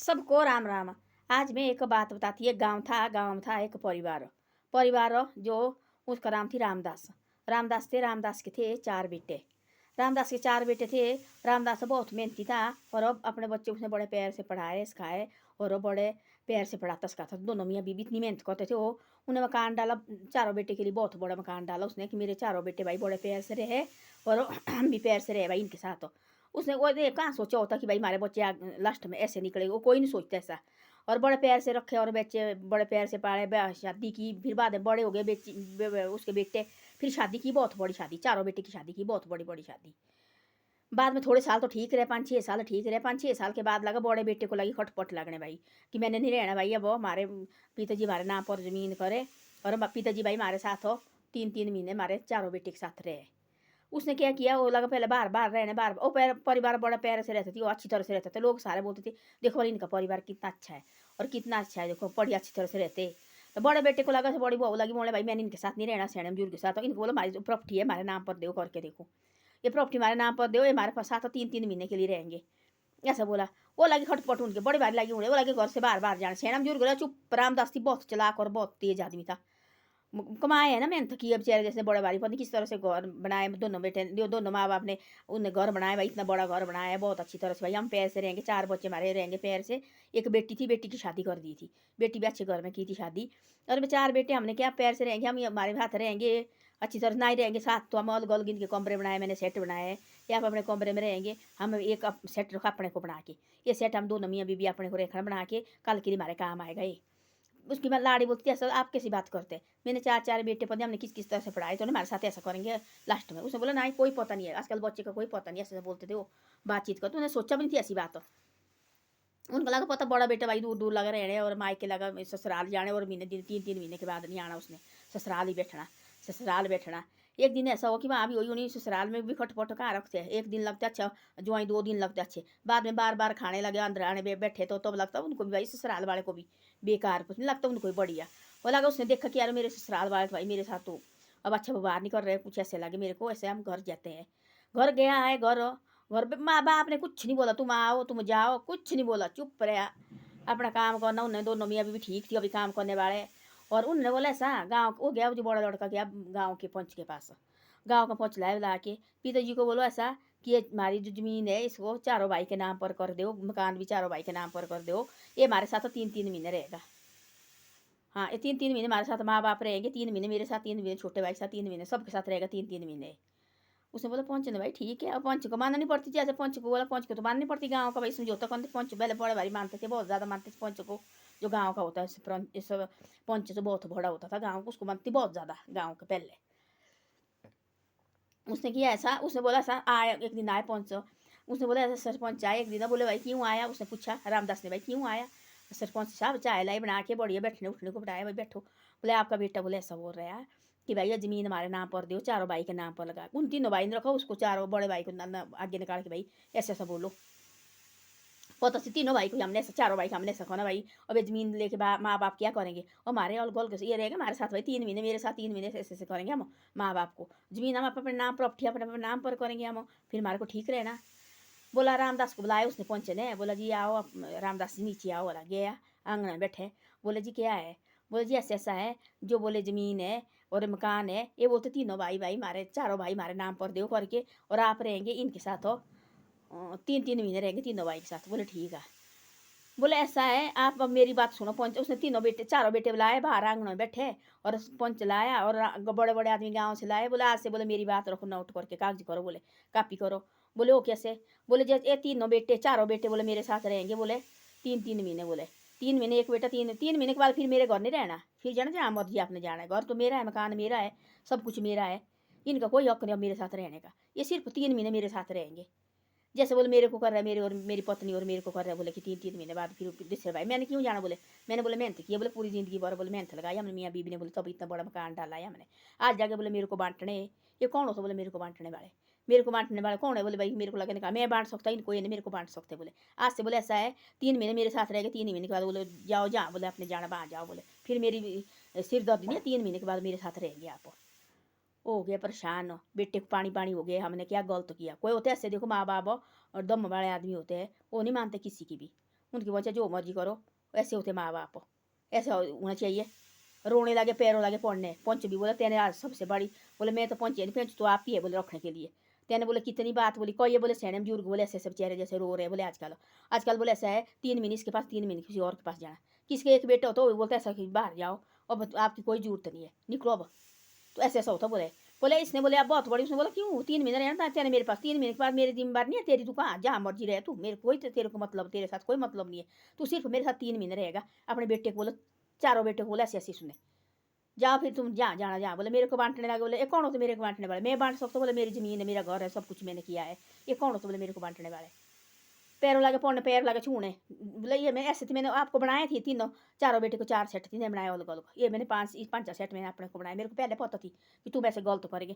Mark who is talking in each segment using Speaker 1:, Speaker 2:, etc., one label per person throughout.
Speaker 1: सबको राम राम। आज मैं एक बात बताती है। गांव में था एक परिवार जो उसका नाम थी रामदास। रामदास के थे 4 बेटे। रामदास के 4 बेटे थे। रामदास बहुत मेहनती था और अब अपने बच्चे उसने बड़े प्यार से पढ़ाए सिखाए और वो बड़े प्यार से पढ़ाता सिखाता था। दोनों मियाँ बीबी इतनी मेहनत करते थे। वो उन्हें मकान डाला, चारों बेटे के लिए बहुत बड़ा मकान डाला उसने कि मेरे चारों बेटे भाई बड़े प्यार से रहे और हम भी प्यार से रहे भाई इनके साथ। उसने वो कहाँ सोचा होता कि भाई हमारे बच्चे लास्ट में ऐसे निकले, वो कोई नहीं सोचता ऐसा। और बड़े प्यार से रखे और बच्चे बड़े प्यार से पाले, शादी की। फिर बाद में बड़े हो गए उसके बेटे। फिर शादी की, बहुत बड़ी शादी, चारों बेटे की शादी की, बहुत बड़ी बड़ी शादी। बाद में थोड़े साल तो ठीक रहे, 5-6 साल ठीक रहे। 5-6 साल के बाद लगा बड़े बेटे को लगी खटपट लगने भाई कि मैंने नहीं रहना भाई। अब हमारे पिताजी हमारे नाम पर ज़मीन करे और पिताजी भाई हमारे साथ हो। 3-3 महीने हमारे चारों बेटे के साथ रहे। उसने क्या किया, वो लगा पहले बार बार रहने, बार वो परिवार बड़ा प्यार से रहती थी, वो अच्छी तरह से रहते थे। लोग सारे बोलते थे देखो भाई इनका परिवार कितना अच्छा है और कितना अच्छा है, देखो बड़ी अच्छी तरह से रहते। तो बड़े बेटे को लगा, बड़ी बहू लगी बोले भाई मैंने इनके साथ नहीं रहना, सैने बुजुर्ग के साथ। तो इनको बोलो हमारी जो प्रॉपर्टी है हमारे नाम पर दो करके, देखो ये प्रॉपर्टी हमारे नाम पर दो, ये हमारे पास साथ 3-3 महीने के लिए रहेंगे। ऐसा बोला। वो लगी खटपट उनके बड़ी भारी लगी उड़े, वो लगे घर से बार बार जाना। सैना बुजुर्ग रहा चुप। रामदास थी बहुत चलाक और बहुत तेज आदमी था। कमाए है ना, मेहनत की। अब बेचारे जैसे बड़े भारी पता नहीं किस तरह से घर बनाए दोनों बेटे, दोनों माँ बाप ने उन्हें घर बनाया भाई, इतना बड़ा घर बनाया है बहुत अच्छी तरह से भाई। हम पैर से रहेंगे, 4 बच्चे हमारे रहेंगे पैर से। एक बेटी थी, बेटी की शादी कर दी थी, बेटी भी अच्छे घर में की थी शादी। और 4 बेटे हमने क्या पैर से रहेंगे, हम हमारे साथ रहेंगे अच्छी तरह ना ही रहेंगे साथ। तो हम अलग अलग इनके कमरे बनाए, मैंने सेट बनाए है। या आप अपने कमरे में रहेंगे, हम एक सेट रखा अपने को बना के। ये सेट हम दोनों मियाँ बीबी अपने को रेखना बना के कल के लिए हमारे काम आएगा ये। उसकी बाद लाड़ी बोलती है सर आप कैसी बात करते हैं, मैंने 4 बेटे पढ़े, हमने किस किस तरह से पढ़ाए, तो हमारे साथ ऐसा करेंगे लास्ट में। उसने बोला नहीं कोई पता नहीं है, आजकल बच्चे का कोई पता नहीं, ऐसे बोलते थे वो बातचीत कर। तो उन्हें सोचा भी नहीं थी ऐसी बात। उनको लगा पता बड़ा बेटा भाई दूर दूर लगा रहने और मायके लगा ससुराल जाने, और महीने दिन 3-3 महीने के बाद नहीं आना उसने, ससुराल ही बैठना, ससुराल बैठना। एक दिन ऐसा हो कि वहाँ भी वही उन्हीं ससुराल में भी खटपट कहाँ रखते हैं। एक दिन लगते अच्छा ज्वाई, 2 दिन लगते अच्छे, बाद में बार बार खाने लगे अंदर आने बैठे तो तब लगता उनको भी भाई ससुराल वाले को भी बेकार, कुछ नहीं लगता उनको भी बढ़िया। वो लगा उसने देखा कि यार मेरे ससुराल वाले तो भाई मेरे साथ तो अब अच्छा व्यवहार नहीं कर रहे, कुछ ऐसे लगे मेरे को, ऐसे हम घर जाते हैं। घर गया है, घर पे माँ बाप ने कुछ नहीं बोला, तुम आओ तुम जाओ, कुछ नहीं बोला, चुप रहा अपना काम करना। उन्हें दोनों मियाँ भी ठीक थी अभी काम करने वाले। और उन्होंने बोला ऐसा गाँव वो गया, जो बड़ा लड़का गया गाँव के पंच के पास, गाँव का पंच लाए ला के पिताजी को बोलो ऐसा कि ये हमारी जो ज़मीन है इसको चारों भाई के नाम पर कर दो, मकान भी चारों भाई के नाम पर कर दो, ये हमारे साथ 3-3 महीने रहेगा। हाँ ये 3-3 महीने हमारे साथ माँ बाप रहेंगे, 3 महीने मेरे साथ, 3 महीने छोटे भाई के साथ, 3 महीने सबके साथ रहेगा 3-3 महीने। उसने बोला पंच ने भाई ठीक है। अब पंच को मानना नहीं पड़ती थी, ऐसे पंच को बोला, पंच को तो माननी पड़ती गाँव का भाई समझौता करते। पंच पहले बड़े भारी मानते थे, बहुत ज़्यादा मानते थे पंच को। जो गाँव का होता है इस पंच तो बहुत बड़ा होता था गाँव को, उसको मानती बहुत ज़्यादा गाँव के पहले। उसने किया ऐसा, उसने बोला ऐसा आया एक दिन आए पंच। उसने बोला ऐसा सरपंच आया एक दिन, बोले भाई क्यों आया, उसने पूछा रामदास ने भाई क्यों आया। सरपंच साहब चाय लाई बना के बढ़िया बैठने उठने को बिठाया, भाई बैठो। बोले आपका बेटा बोले ऐसा बोल रहा है कि भाई ये ज़मीन हमारे नाम पर दो, चारों भाई के नाम पर लगा। उन तीनों भाई ने रखा, उसको चारों बड़े भाई को आगे निकाल के भाई ऐसा ऐसा बोलो। पता से तीनों भाई को हमने ऐसा, चारों भाई को हमने ऐसा खाना भाई। अब ये जमीन लेके माँ बाप क्या करेंगे, और हमारे और गोल ये रहेगा हमारे साथ भाई 3 महीने, मेरे साथ 3 महीने ऐसे ऐसे करेंगे हम माँ बाप को। जमीन हम अपने नाम प्रॉपर्टी अपने अपने नाम पर करेंगे हम, फिर हमारे को ठीक रहना। बोला रामदास को बुलाया उसने पंच ने, बोला जी आओ रामदास जी नीचे आओ। बोला गया आंगन में बैठे, बोले जी क्या है, बोले जी ऐसा ऐसा है, जो बोले ज़मीन है और मकान है ये बोलते तीनों भाई भाई हमारे चारों भाई हमारे नाम पर दो करके, और आप रहेंगे इनके साथ हो 3-3 महीने रहेंगे तीनों भाई के साथ। बोले ठीक है। बोले ऐसा है आप अब मेरी बात सुनो। पंच उसने तीनों बेटे चारों बेटे बुलाए, बाहर आंगन में बैठे और पंच लाया और बड़े बड़े आदमी गांव से लाए। बोले आज से बोले मेरी बात रखो, नोट करके कागज करो, बोले कापी करो। बोले वो कैसे, बोले जैसे ये तीनों बेटे चारों बेटे बोले मेरे साथ रहेंगे, बोले 3-3 महीने, बोले 3 महीने एक बेटा, 3 महीने के बाद फिर मेरे घर नहीं रहना, फिर जाना जहाँ मर्जी आपने जाना है, घर तो मेरा है, मकान मेरा है, सब कुछ मेरा है, इनका कोई हक नहीं अब मेरे साथ रहने का, ये सिर्फ 3 महीने मेरे साथ रहेंगे। जैसे बोले मेरे को कर रहा है, मेरे और मेरी पत्नी और मेरे को कर रहा है, बोले कि 3-3 महीने बाद फिर दूसरे भाई। मैंने क्यों जाना, बोले मैंने बोले मेहनत की है, बोले पूरी ज़िंदगी भर बोले मेहनत लगाई हमने मियाँ बीबी ने, बोले तब इतना बड़ा मकान डाला है हमने। आज जाके बोले मेरे को बांटने, ये कौन होता, बोले मेरे को बांटने वाले, मेरे को बांटने वाले कौन है, बोले भाई मेरे को लगने का मैं बांट सकता, इनको ये नहीं मेरे को बांट सकते। बोले आज से बोले ऐसा है 3 महीने मेरे साथ रहेगा, 3 महीने के बाद बोले जाओ जहाँ बोले अपने जाना वहाँ जाओ, बोले फिर मेरी सिर दर्द नहीं है, 3 महीने के बाद मेरे साथ रहेंगे आप। हो गया परेशान, बेटे को पानी पानी हो गया, हमने क्या गलत किया। कोई होते ऐसे देखो माँ बाप और दम वाले आदमी होते हैं, वो नहीं मानते किसी की भी, उनकी बोलते जो मर्जी करो। ऐसे होते माँ बाप, ऐसा होना चाहिए। रोने लगे, पैरों लगे पड़ने। पंच भी बोला तेने आज सबसे बड़ी, बोले मैं तो पंच नहीं, पंच तो आप ही है बोले रखने के लिए। तेने बोले कितनी बात बोली, कोई ये बोले सैने बुजुर्ग बोले ऐसे सब चेहरे जैसे रो रहे बोले आजकल। आजकल बोले ऐसा है 3 महीने इसके पास, 3 महीने किसी और के पास जाना। किसके एक बेटा होता है वो बोलता है ऐसा कि बाहर जाओ, अब आपकी कोई जरूरत नहीं है, निकलो अब। तो ऐसे ऐसा होता बोले। बोले इसने बोले आप बहुत बड़ी। उसने बोला क्यों 3 महीने रहना तेने मेरे पास, 3 महीने के बाद मेरी जिम्मेदारी नहीं है तेरी, तू कहाँ जहाँ मर्जी रहे तू, मेरे कोई तेरे को मतलब, तेरे साथ कोई मतलब नहीं है। तू सिर्फ मेरे साथ 3 महीने रहेगा। अपने बेटे को बोलो, चारों बेटे को बोले ऐसे ऐसे सुने, जाओ फिर तुम जहाँ जाना जहाँ। बोले मेरे को बांटने लगे। बोले ये कौन हो तो मेरे को बांटने वाले, मैं बांट सकता? बोले मेरी ज़मीन है, मेरा घर है, सब कुछ मैंने किया है, ये कौन हो तो बोले मेरे को बांटने वाले। पैरों लगे पौने, पैर लगे छूने। बोले ये मैं ऐसे थी, मैंने आपको बनाए थी तीनों, चारों बेटे को 4 सेट थी, बनाए अलग अलग। ये मैंने 5 सेट मैंने अपने को बनाए। मेरे को पहले पता थी कि तुम ऐसे गलत करेंगे।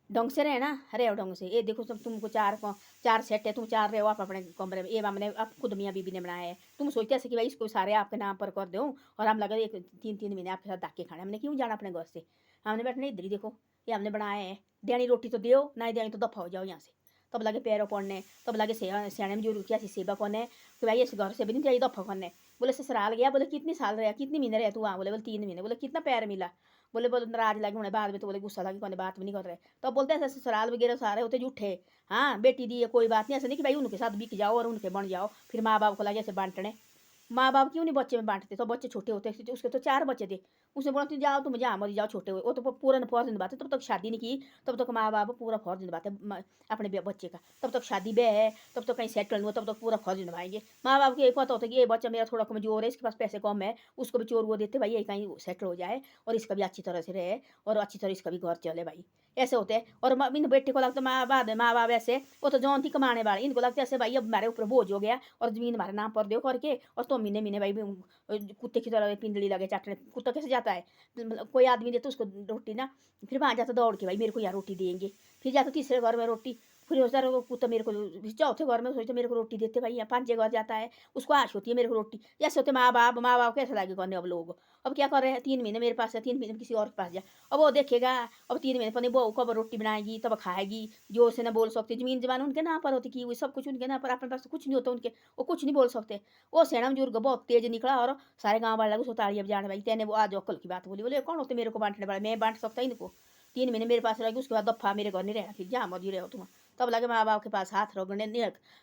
Speaker 1: ढंग से रहे ना, रहे ढंग से। ये देखो सब तुमको 4 सेट है, तुम 4 रहे हो आप अपने कमरे में। ये हमने आप खुद मियाँ बीबी ने बनाया है। तुम सोचते ऐसे कि भाई इसको सारे आपके नाम पर कर दूँ और हम लगा एक 3 महीने आपके साथ धक्के खाने। हमने क्यों जाना अपने घर से, हमने बैठने इधर ही। देखो ये हमने बनाए हैं, देनी रोटी तो दो, नहीं देनी तो दफा हो जाओ यहाँ से। तब लगे पैरों पड़ने, तब लगे सियाने में जरूर क्या सेवा करने कि भाई इस घर से भी नहीं चाहिए दफा करने। बोले ससुराल गया। बोले कितने साल रहा, कितने महीने रहे तू वहाँ? बोले 3 महीने। बोले कितना प्यार मिला? बोले नाराज लगे उन्हें बाद में, तो बोले गुस्सा लगी कोने बात भी नहीं कर रहे। तो बोलते हैं ससुराल वगैरह सारे होते झूठे। हाँ बेटी दी है कोई बात नहीं, ऐसा नहीं कि भाई उनके साथ बिक जाओ और उनके बन जाओ, फिर माँ बाप को लगे ऐसे बांटने। माँ बाप क्यों नहीं बच्चे में बांटते? तो बच्चे छोटे होते थे, उसके तो 4 बच्चे थे। उसने बोला तुम जाओ, तुम जहाँ मर्जी जाओ, छोटे हुए वो तो पूरा फर्ज निभाते। तब तक शादी नहीं की, तब तक माँ बाप पूरा फर्ज निभाते अपने बच्चे का। तब तक शादी ब्याह है, तब तक कहीं सेटल नहीं हो, तब तक पूरा फर्ज निभाएंगे। माँ बाप को एक पता होता है कि ये बच्चा मेरा थोड़ा कमजोर है, इसके पास पैसे कम है, उसको भी चोर वो देते भाई, ये कहीं सेटल हो जाए और इसका भी अच्छी तरह से रहे और अच्छी तरह इसका भी घर चले भाई। ऐसे होते हैं। और इन बेटे को लगता माँ बाप ऐसे, वो तो जौन थी कमाने वाले, इनको लगता है ऐसे भाई अब हमारे ऊपर बोझ हो गया और जमीन हमारे नाम पर दो करके, और तो महीने महीने भाई कुत्ते की तरह पिंडली लगे चाटने। कुत्ता कैसे जाता है, मतलब कोई आदमी दे तो उसको रोटी ना, फिर वहाँ जाता दौड़ के भाई मेरे को यहाँ रोटी देंगे। फिर जाता तीसरे घर में रोटी, फिर सोचता रहो कुत्ता मेरे को, चौथे घर में सोचते मेरे को रोटी देते भाई। यहाँ 5 घर जाता है, उसको आश होती है मेरे को रोटी। ऐसे होते माँ बाप कैसे लागे करने अब लोग। अब क्या कर रहे हैं, 3 महीने मेरे पास है, 3 महीने किसी और के पास जा। अब वो देखेगा, अब 3 महीने पर बहू कब रोटी बनाएगी तब खाएगी। जो से ना बोल सकते, जमीन जमान उनके नाम पर होती, की हुई सब कुछ उनके नाम पर, अपने पास तो कुछ नहीं होता उनके, वो कुछ नहीं बोल सकते। वो सेना बुजुर्ग बहुत तेज निकला और सारे गाँव वाले उसको ताड़ियाँ बजाने भाई, तेने वो आज अक्ल की बात बोली। बोले कौन होते मेरे को बांटने वाले, मैं बांट सकता इनको? 3 महीने मेरे पास रहेगी, उसके बाद दफा मेरे घर नहीं रहना, फिर जहाँ मर्जी रहो तुम। तब लगे माँ बाप के पास हाथ रगड़ने,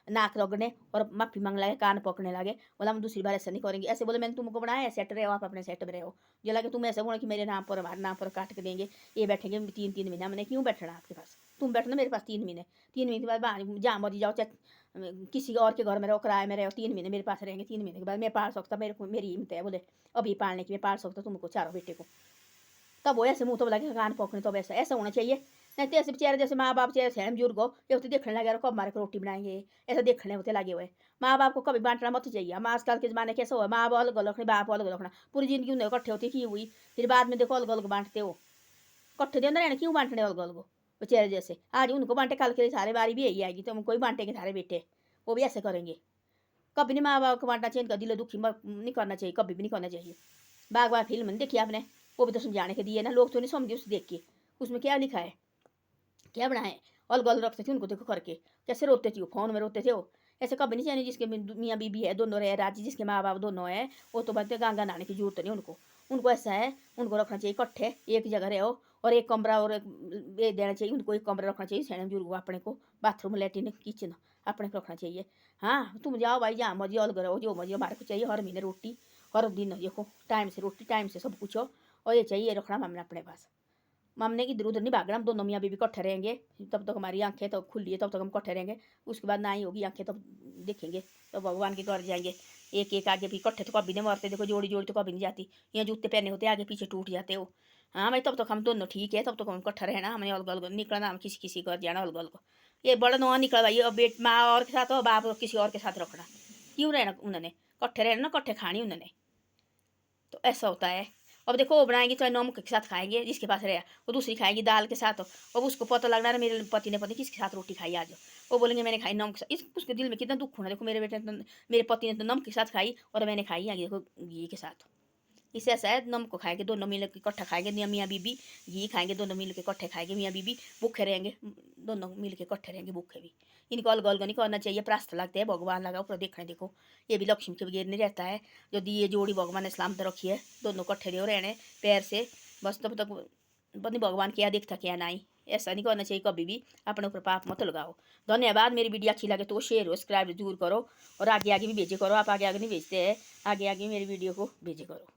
Speaker 1: नाक रगड़ने और माफी मांग लगे, कान पकड़ने लगे। बोला हम दूसरी बार ऐसा नहीं करेंगे। ऐसे बोले मैंने तुमको बनाया, सेट रहे हो आप अपने सेट में रहो। जो लगे तुम ऐसे बोले कि मेरे नाम पर, हमारे नाम पर काट के देंगे, ये बैठेंगे 3 महीने। हमने क्यों बैठना आपके पास, तुम बैठना मेरे पास 3 महीने। 3 महीने के बाद बाहर जहाँ मर्जी जाओ, चाहे किसी और के घर में रहो, किराए में रहो, 3 महीने मेरे पास रहेंगे। 3 महीने के बाद मैं पाल सकता, मेरे को मेरी हिम्मत है बोले अभी पालने की, मैं पाल सकता तुमको चारों बेटे को। तब वो ऐसे मुँह तो लगे कान पकड़ने, तब ऐसा ऐसा होना चाहिए। नहीं तो ऐसे बेचारे जैसे माँ बाप जैसे हैं बुजुर्ग हो, ये होते देखने लगे कब हमारे को रोटी बनाएंगे, ऐसे देखने होते लगे हुए। माँ बाप को कभी बांटना मत चाहिए। हम आजकल के ज़माने कैसे हो, माँ बाप अलग अलग रखने, बाप अलग अलग रखना, पूरी जिंदगी उन्हें इकट्ठे होती की हुई, फिर बाद में देखो अलग अलग बांटते हो। इकट्ठे दिन रहना क्यों बांटने अलग अलग बेचारे जैसे, आज उनको बांटे कल के सारे बारी भी यही आएगी, तो हमको ही बांटेंगे सारे बेटे, वो भी ऐसे करेंगे। कभी नहीं माँ बाप को बांटना चाहिए, इनका दिल दुखी नहीं करना चाहिए, कभी भी नहीं करना चाहिए। बाग बाग फिल्म नहीं देखी आपने, वो भी तो समझाने के दिए ना, लोग तो नहीं समझे उसे देख के। उसमें क्या लिखा है, क्या बनाए, अलग अलग रखते थे उनको देखो करके, कैसे रोते थे वो, फोन में रोते थे वो। ऐसे कभी नहीं चाहिए जिसके मियाँ बीबी है दोनों रहे राजी, जिसके माँ बाप दोनों है, वो तो बनते गांगा नहाने की जरूरत नहीं उनको। उनको ऐसा है, उनको रखना चाहिए इकट्ठे एक जगह रहो, और एक कमरा और ये देना चाहिए उनको, एक कमरा रखना चाहिए सैन बुजुर्ग अपने को, बाथरूम लैट्रिन किचन अपने को रखना चाहिए। हाँ तुम जाओ भाई जहाँ मर्जी अलग रहो, जो मर्जी, हमारे को चाहिए हर महीने रोटी, हर दिन देखो टाइम से रोटी, टाइम से सब कुछ हो, और ये चाहिए रखना हमने अपने पास। हमने इधर उधर नहीं भागना, हम दोनों मियाँ बीवी इकट्ठे रहेंगे, तब तक हमारी आंखें तो खुली है, तब तक हम इकट्ठे रहेंगे। उसके बाद ना ही होगी आंखें, तब देखेंगे, तो भगवान के घर जाएंगे। एक एक आगे भी इकट्ठे तो कभी नहीं मरते, देखो जोड़ी जोड़ी तो कभी नहीं जाती। यहाँ जूते पहने होते आगे पीछे टूट जाते हो। हाँ भाई तब तक हम दोनों ठीक है, तब तक हम इकट्ठा रहना, हमें अलग अलग निकलना, हम किसी किसी घर जाना अलग अलग। ये बड़ा नवा निकला भाई, अब माँ और के साथ हो, बाप किसी और के साथ रखना, क्यों रहना उन्होंने, इकट्ठे रहना ना, इकट्ठे खानी उन्होंने। तो ऐसा होता है। अब देखो वो बनाएंगी तो नमक के साथ खाएंगे, जिसके पास रहे वो दूसरी खाएगी दाल के साथ। अब उसको पता लगना है मेरे पति ने पता किसके साथ रोटी खाई आज, वो बोलेंगे मैंने खाई नमक के साथ। उसके दिल में कितना दुख होना, देखो मेरे बेटे ने मेरे पति ने तो नमक के साथ खाई और मैंने खाई आगे देखो घी के साथ। इससे ऐसा है नमक खाएंगे दोनों मिल के इकट्ठा खाएंगे, मियाँ बीबी घी खाएंगे दोनों मिल के इकट्ठे खाएंगे, मियाँ बीबी भूखे रहेंगे, दोनों मिल के इकट्ठे रहेंगे भूखे भी। इनको अलग अलग नहीं करना चाहिए, प्रास्थ लगते हैं भगवान लगा ऊपर देखने देखो, ये भी लक्ष्मी के बगैर नहीं रहता है। जो दिए जोड़ी भगवान ने सलामत रखी है, दोनों इकट्ठे रहो रहने पैर से बस, तब तक पत्नी भगवान क्या देखता क्या नहीं। ऐसा नहीं करना चाहिए कभी भी, अपने ऊपर पाप मत लगाओ। धन्यवाद। मेरी वीडियो अच्छी लगे तो शेयर हो सब्सक्राइब जरूर करो, और आगे आगे भी भेजे करो। आप आगे आगे नहीं भेजते हैं, आगे आगे मेरी वीडियो को भेजे करो।